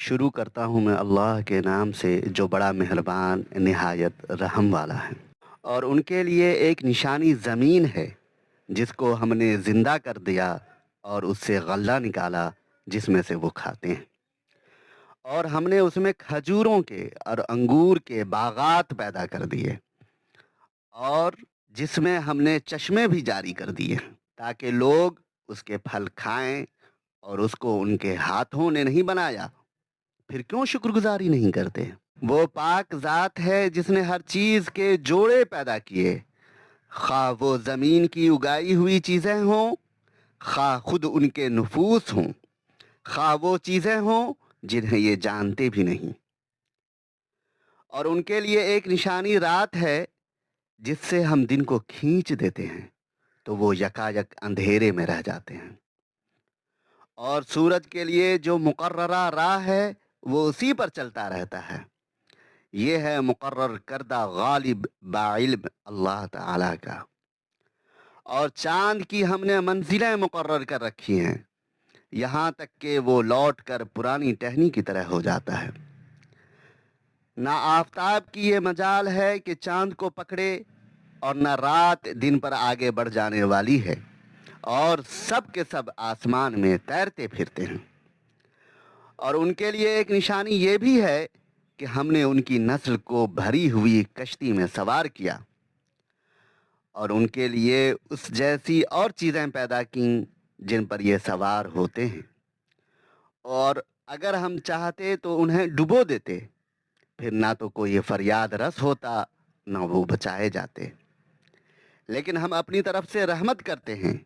شروع کرتا ہوں میں اللہ کے نام سے جو بڑا مہربان نہایت رحم والا ہے۔ اور ان کے لیے ایک نشانی زمین ہے جس کو ہم نے زندہ کر دیا اور اس سے غلہ نکالا جس میں سے وہ کھاتے ہیں۔ اور ہم نے اس میں کھجوروں کے اور انگور کے باغات پیدا کر دیے، اور جس میں ہم نے چشمے بھی جاری کر دیے تاکہ لوگ اس کے پھل کھائیں۔ اور اس کو ان کے ہاتھوں نے نہیں بنایا، پھر کیوں شکر گزاری نہیں کرتے؟ وہ پاک ذات ہے جس نے ہر چیز کے جوڑے پیدا کیے، خواہ وہ زمین کی اگائی ہوئی چیزیں ہوں، خواہ خود ان کے نفوس ہوں، خواہ وہ چیزیں ہوں جنہیں یہ جانتے بھی نہیں۔ اور ان کے لیے ایک نشانی رات ہے جس سے ہم دن کو کھینچ دیتے ہیں تو وہ یکایک اندھیرے میں رہ جاتے ہیں۔ اور سورج کے لیے جو مقررہ راہ ہے وہ اسی پر چلتا رہتا ہے۔ یہ ہے مقرر کردہ غالب باعلم اللہ تعالی کا۔ اور چاند کی ہم نے منزلیں مقرر کر رکھی ہیں، یہاں تک کہ وہ لوٹ کر پرانی ٹہنی کی طرح ہو جاتا ہے۔ نہ آفتاب کی یہ مجال ہے کہ چاند کو پکڑے، اور نہ رات دن پر آگے بڑھ جانے والی ہے، اور سب کے سب آسمان میں تیرتے پھرتے ہیں۔ اور ان کے لیے ایک نشانی یہ بھی ہے کہ ہم نے ان کی نسل کو بھری ہوئی کشتی میں سوار کیا، اور ان کے لیے اس جیسی اور چیزیں پیدا کیں جن پر یہ سوار ہوتے ہیں۔ اور اگر ہم چاہتے تو انہیں ڈبو دیتے، پھر نہ تو کوئی فریاد رس ہوتا نہ وہ بچائے جاتے۔ لیکن ہم اپنی طرف سے رحمت کرتے ہیں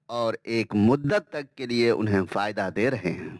اور ایک مدت تک کے لیے انہیں فائدہ دے رہے ہیں۔